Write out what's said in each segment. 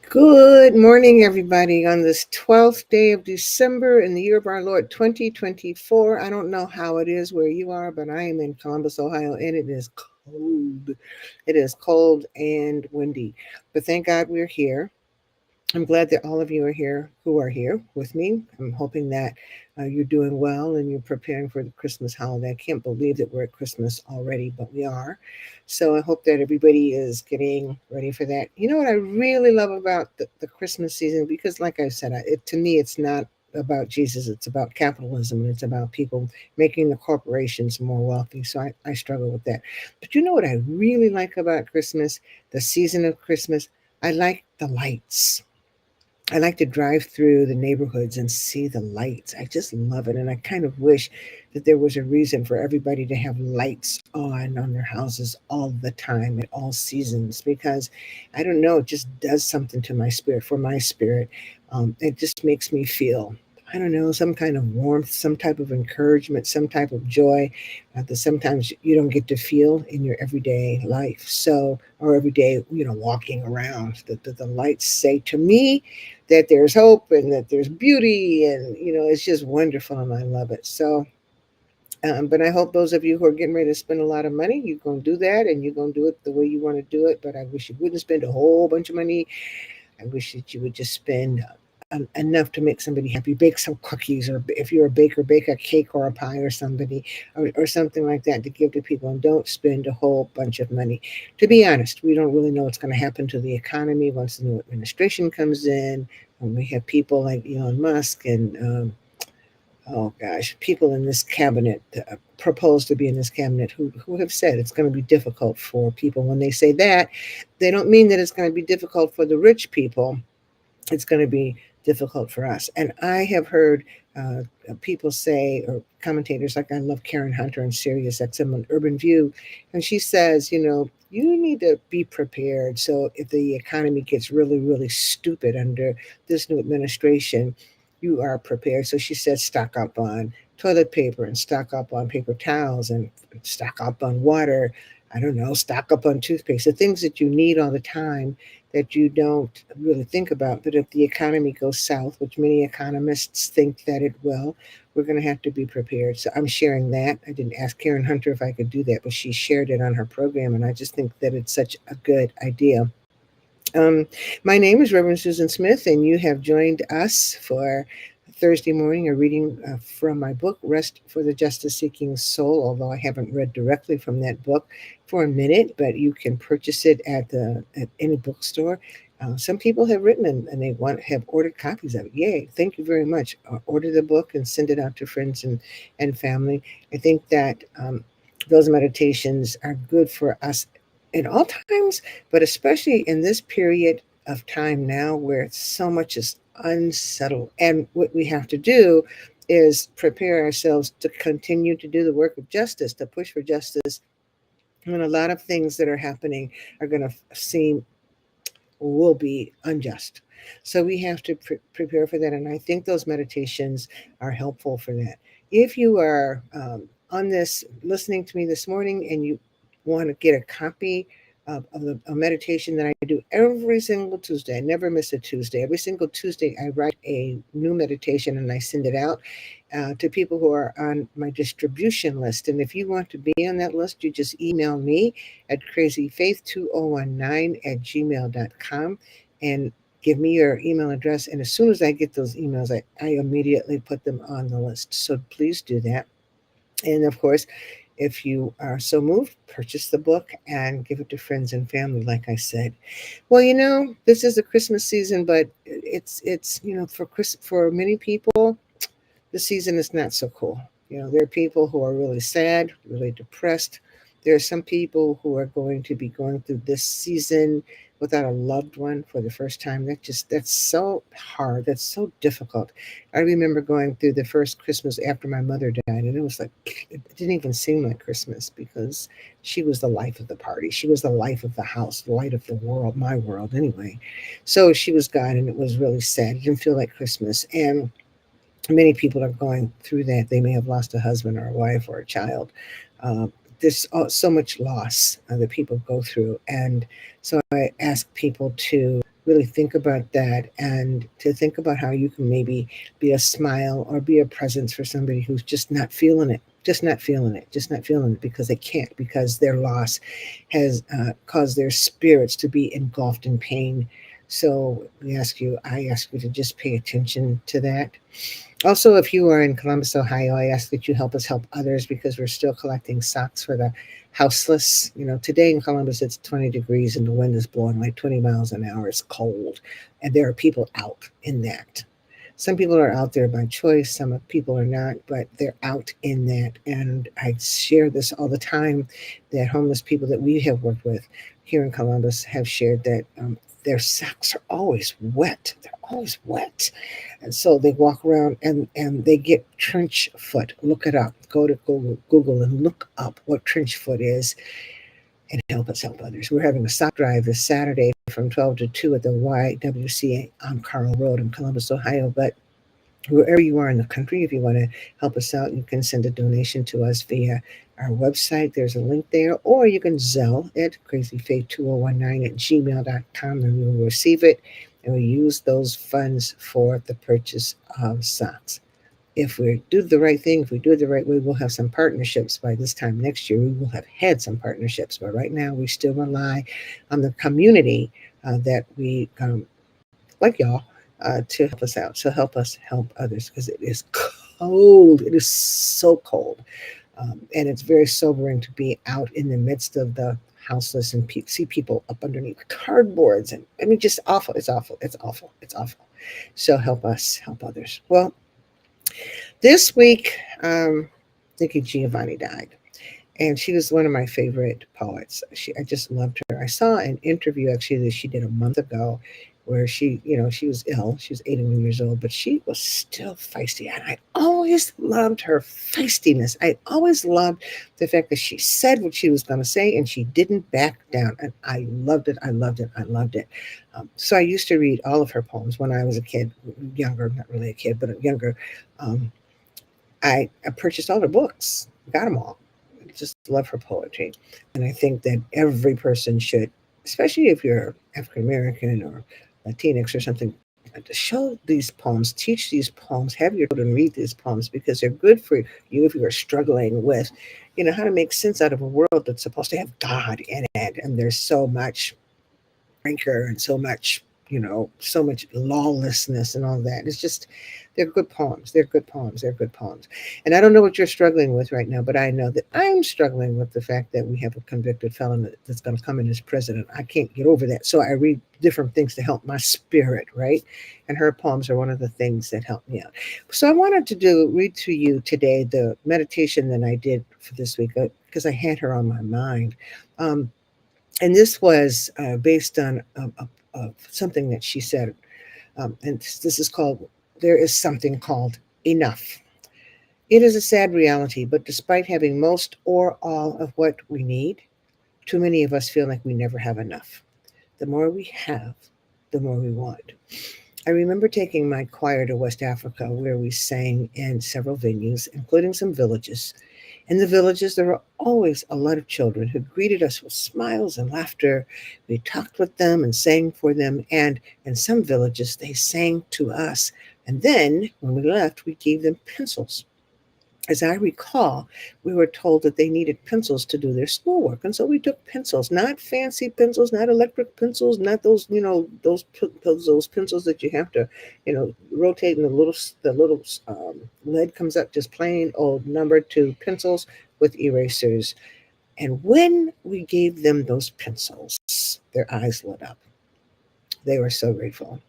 Good morning, everybody, on this 12th day of December in the year of our Lord 2024. I don't know how it is where you are, but I am in Columbus, Ohio, and it is cold. It is cold and windy. But thank God we're here. I'm glad that all of you are here who are here with me. I'm hoping that you're doing well and you're preparing for the Christmas holiday. I can't believe that we're at Christmas already, but we are. So I hope that everybody is getting ready for that. You know what I really love about the Christmas season? Because, like I said, to me, it's not about Jesus, it's about capitalism, and it's about people making the corporations more wealthy. So I struggle with that. But you know what I really like about Christmas, the season of Christmas? I like the lights. I like to drive through the neighborhoods and see the lights. I just love it. And I kind of wish that there was a reason for everybody to have lights on their houses all the time at all seasons because I don't know, it just does something to my spirit, for my spirit. It just makes me feel, I don't know, some kind of warmth, some type of encouragement, some type of joy that sometimes you don't get to feel in your everyday life. So, or everyday, walking around. The lights say to me, that there's hope and that there's beauty, and it's just wonderful, and I love it. So but I hope those of you who are getting ready to spend a lot of money, you're going to do that, and you're going to do it the way you want to do it. But I wish you wouldn't spend a whole bunch of money. I wish that you would just spend enough to make somebody happy. Bake some cookies, or if you're a baker, bake a cake or a pie or somebody, or something like that to give to people. And don't spend a whole bunch of money. To be honest, we don't really know what's going to happen to the economy once the new administration comes in. And we have people like Elon Musk and oh gosh, people in this cabinet proposed to be in this cabinet who have said it's going to be difficult for people. When they say that, they don't mean that it's going to be difficult for the rich people. It's going to be difficult for us. And I have heard people say, or commentators like, I love Karen Hunter on Sirius XM on Urban View, and she says, you need to be prepared. So if the economy gets really, really stupid under this new administration, you are prepared. So she said, stock up on toilet paper and stock up on paper towels and stock up on water. I don't know, stock up on toothpaste, the things that you need all the time that you don't really think about. But if the economy goes south, which many economists think that it will, we're going to have to be prepared. So I'm sharing that. I didn't ask Karen Hunter if I could do that, but she shared it on her program. And I just think that it's such a good idea. Um, my name is Reverend Susan Smith, and you have joined us for Thursday morning, a reading from my book, Rest for the Justice Seeking Soul, although I haven't read directly from that book for a minute, but you can purchase it at any bookstore. Some people have written and they have ordered copies of it. Yay, thank you very much. Order the book and send it out to friends and family. I think that those meditations are good for us in all times, but especially in this period of time now where so much is unsettled. And what we have to do is prepare ourselves to continue to do the work of justice, to push for justice when a lot of things that are happening are going to seem will be unjust. So we have to prepare for that. And I think those meditations are helpful for that. If you are on this, listening to me this morning, and you want to get a copy of a meditation that I do every single Tuesday, I never miss a Tuesday. Every single Tuesday, I write a new meditation and I send it out to people who are on my distribution list. And if you want to be on that list, you just email me at crazyfaith2019 at gmail.com and give me your email address. And as soon as I get those emails, I immediately put them on the list. So please do that. And of course, if you are so moved, purchase the book and give it to friends and family, like I said. Well, this is the Christmas season, but it's for many people, the season is not so cool. There are people who are really sad, really depressed. There are some people who are going to be going through this season without a loved one for the first time. That's so hard. That's so difficult. I remember going through the first Christmas after my mother died, and it was like it didn't even seem like Christmas because she was the life of the party. She was the life of the house, the light of the world, my world anyway. So she was gone, and it was really sad. It didn't feel like Christmas. And many people are going through that. They may have lost a husband or a wife or a child. Uh, there's so much loss that people go through. And so I ask people to really think about that, and to think about how you can maybe be a smile or be a presence for somebody who's just not feeling it, just not feeling it because they can't, because their loss has caused their spirits to be engulfed in pain. So I ask you to just pay attention to that. Also, if you are in Columbus, Ohio, I ask that you help us help others, because we're still collecting socks for the houseless. Today in Columbus, it's 20 degrees and the wind is blowing like 20 miles an hour. It's cold. And there are people out in that. Some people are out there by choice, some people are not, but they're out in that. And I share this all the time, that homeless people that we have worked with here in Columbus have shared that their socks are always wet. They're always wet. And so they walk around and they get trench foot. Look it up. Go to Google and look up what trench foot is, and help us help others. We're having a sock drive this Saturday from 12 to 2 at the YWCA on Carl Road in Columbus, Ohio. But wherever you are in the country, if you want to help us out, you can send a donation to us via our website. There's a link there, or you can Zelle it, crazyfaith2019 at gmail.com, and we will receive it, and we use those funds for the purchase of socks. If we do the right thing, if we do it the right way, we'll have some partnerships by this time next year. We will have had some partnerships, but right now we still rely on the community that we, like y'all, to help us out. So help us help others, because it is cold. It is so cold. And it's very sobering to be out in the midst of the houseless and see people up underneath cardboards. And I mean, just awful. It's awful. It's awful. It's awful. So help us help others. Well, this week, Nikki Giovanni died, and she was one of my favorite poets. I just loved her. I saw an interview actually that she did a month ago, where she was ill. She was 81 years old, but she was still feisty, and I always loved her feistiness. I always loved the fact that she said what she was going to say, and she didn't back down. And I loved it. I loved it. I loved it. So I used to read all of her poems when I was a kid, younger, not really a kid, but younger. Um, I purchased all her books, got them all. I just love her poetry. And I think that every person should, especially if you're African American or Latinx or something, to show these poems, teach these poems, have your children read these poems, because they're good for you if you are struggling with, how to make sense out of a world that's supposed to have God in it. And there's so much rancor and so much lawlessness and all that. It's just, they're good poems. They're good poems. They're good poems. And I don't know what you're struggling with right now, but I know that I'm struggling with the fact that we have a convicted felon that's going to come in as president. I can't get over that. So I read different things to help my spirit, right? And her poems are one of the things that help me out. So I wanted to read to you today the meditation that I did for this week, because I had her on my mind. And this was based on something that she said. And this is called, there is something called enough. It is a sad reality, but despite having most or all of what we need, too many of us feel like we never have enough. The more we have, the more we want. I remember taking my choir to West Africa, where we sang in several venues, including some villages. In the villages, there were always a lot of children who greeted us with smiles and laughter. We talked with them and sang for them, and in some villages, they sang to us. And then, when we left, we gave them pencils. As I recall, we were told that they needed pencils to do their schoolwork. And so we took pencils, not fancy pencils, not electric pencils, not those, those pencils that you have to, rotate and the little lead comes up, just plain old number 2 pencils with erasers. And when we gave them those pencils, their eyes lit up. They were so grateful.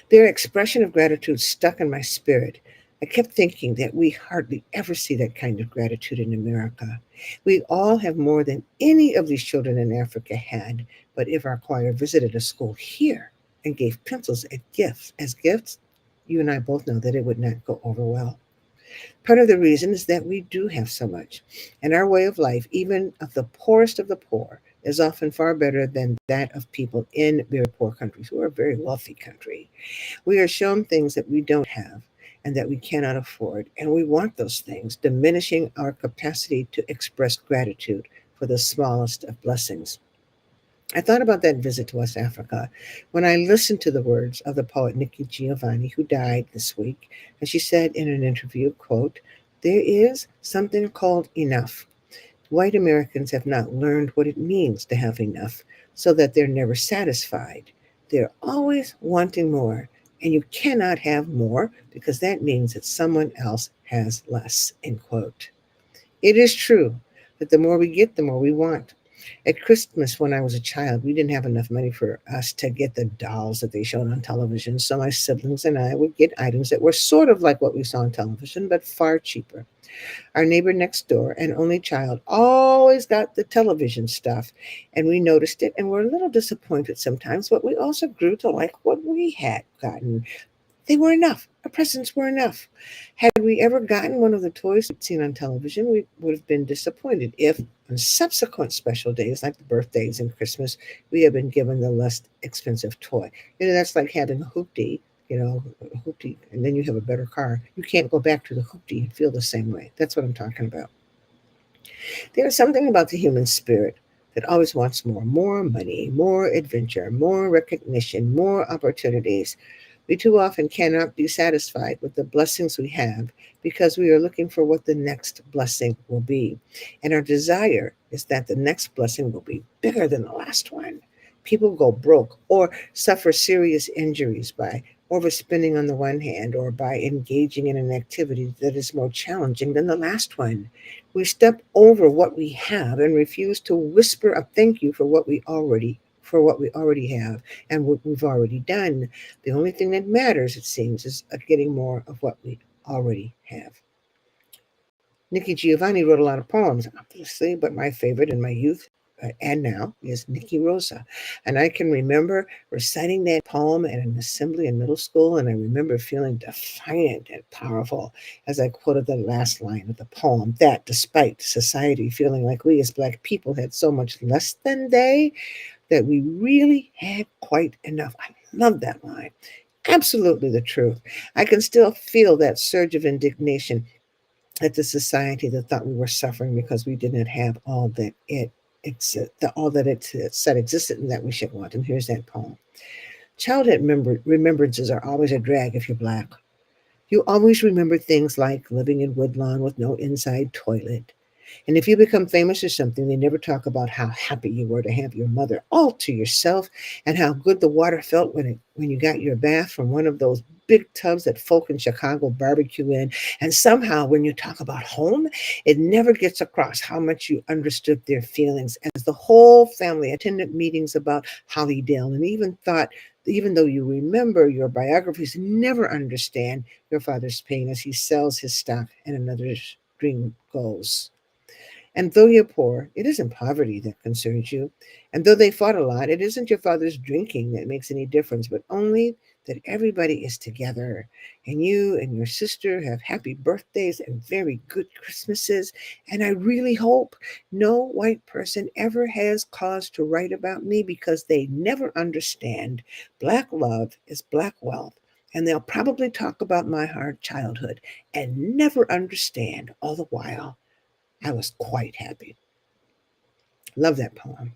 Their expression of gratitude stuck in my spirit. I kept thinking that we hardly ever see that kind of gratitude in America. We all have more than any of these children in Africa had, but if our choir visited a school here and gave pencils as gifts, you and I both know that it would not go over well. Part of the reason is that we do have so much, and our way of life, even of the poorest of the poor, is often far better than that of people in very poor countries who are a very wealthy country. We are shown things that we don't have and that we cannot afford, and we want those things, diminishing our capacity to express gratitude for the smallest of blessings. I thought about that visit to West Africa when I listened to the words of the poet Nikki Giovanni, who died this week, and she said in an interview, quote, "There is something called enough. White Americans have not learned what it means to have enough, so that they're never satisfied. They're always wanting more, and you cannot have more because that means that someone else has less," end quote. It is true that the more we get, the more we want. At Christmas, when I was a child, we didn't have enough money for us to get the dolls that they showed on television. So my siblings and I would get items that were sort of like what we saw on television, but far cheaper. Our neighbor next door, an only child, always got the television stuff, and we noticed it and were a little disappointed sometimes, but we also grew to like what we had gotten. They were enough. Our presents were enough. Had we ever gotten one of the toys we'd seen on television, we would have been disappointed if, on subsequent special days like the birthdays and Christmas, we had been given the less expensive toy. That's like having a hoopty, a hoopty, and then you have a better car. You can't go back to the hoopty and feel the same way. That's what I'm talking about. There is something about the human spirit that always wants more money, more adventure, more recognition, more opportunities. We too often cannot be satisfied with the blessings we have because we are looking for what the next blessing will be. And our desire is that the next blessing will be bigger than the last one. People go broke or suffer serious injuries by overspending on the one hand or by engaging in an activity that is more challenging than the last one. We step over what we have and refuse to whisper a thank you for what we already have and what we've already done. The only thing that matters, it seems, is getting more of what we already have. Nikki Giovanni wrote a lot of poems, obviously, but my favorite in my youth and now is Nikki Rosa. And I can remember reciting that poem at an assembly in middle school, and I remember feeling defiant and powerful as I quoted the last line of the poem, that despite society feeling like we as Black people had so much less than they, that we really had quite enough. I love that line. Absolutely the truth. I can still feel that surge of indignation at the society that thought we were suffering because we didn't have all that it said existed and that we should want. And here's that poem. Childhood remembrances are always a drag if you're Black. You always remember things like living in Woodlawn with no inside toilet. And if you become famous or something, they never talk about how happy you were to have your mother all to yourself and how good the water felt when you got your bath from one of those big tubs that folk in Chicago barbecue in. And somehow, when you talk about home, it never gets across how much you understood their feelings as the whole family attended meetings about Hollydale and even though you remember your biographies, never understand your father's pain as he sells his stock and another's dream goes. And though you're poor, it isn't poverty that concerns you. And though they fought a lot, it isn't your father's drinking that makes any difference, but only that everybody is together. And you and your sister have happy birthdays and very good Christmases. And I really hope no white person ever has cause to write about me because they never understand. Black love is Black wealth. And they'll probably talk about my hard childhood and never understand all the while I was quite happy. Love that poem.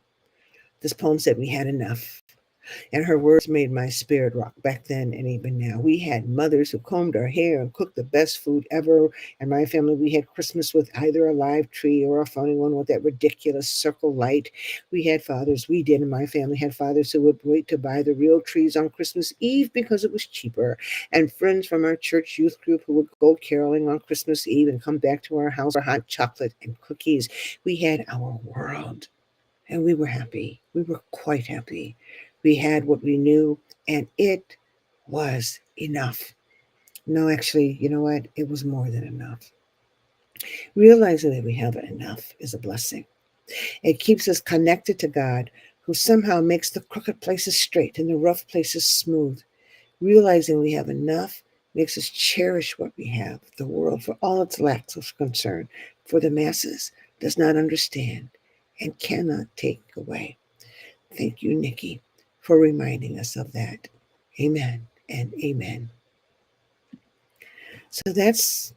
This poem said we had enough. And her words made my spirit rock back then and even now. We had mothers who combed our hair and cooked the best food ever. And my family, we had Christmas with either a live tree or a phony one with that ridiculous circle light. We did in my family, had fathers who would wait to buy the real trees on Christmas Eve because it was cheaper. And friends from our church youth group who would go caroling on Christmas Eve and come back to our house for hot chocolate and cookies. We had our world. And we were happy. We were quite happy. We had what we knew, and it was enough. No, actually, you know what? It was more than enough. Realizing that we have enough is a blessing. It keeps us connected to God, who somehow makes the crooked places straight and the rough places smooth. Realizing we have enough makes us cherish what we have, the world, for all its lacks of concern, for the masses does not understand and cannot take away. Thank you, Nikki, for reminding us of that. Amen and amen. So that's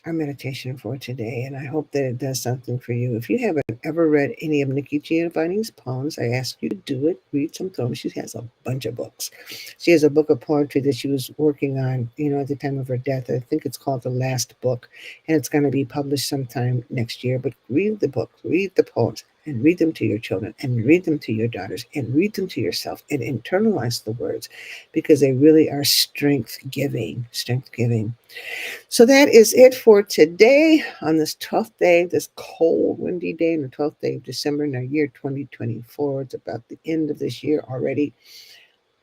our meditation for today, and I hope that it does something for you. If you haven't ever read any of Nikki Giovanni's poems, I ask you to do it. Read some poems. She has a bunch of books. She has a book of poetry that she was working on, at the time of her death. I think it's called The Last Book, and it's going to be published sometime next year. But read the book, read the poems, and read them to your children, and read them to your daughters, and read them to yourself, and internalize the words, because they really are strength giving, strength giving. So that is it for today on this 12th day, this cold, windy day, on the 12th day of December in our year 2024. It's about the end of this year already.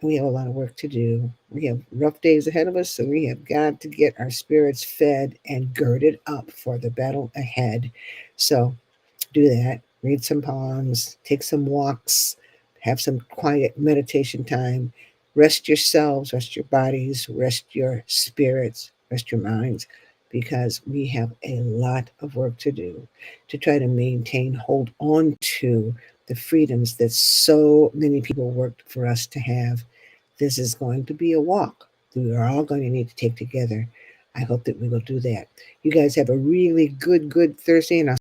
And we have a lot of work to do. We have rough days ahead of us, so we have got to get our spirits fed and girded up for the battle ahead. So do that. Read some poems, take some walks, have some quiet meditation time. Rest yourselves, rest your bodies, rest your spirits, rest your minds, because we have a lot of work to do to try to maintain, hold on to the freedoms that so many people worked for us to have. This is going to be a walk that we are all going to need to take together. I hope that we will do that. You guys have a really good Thursday, and I'll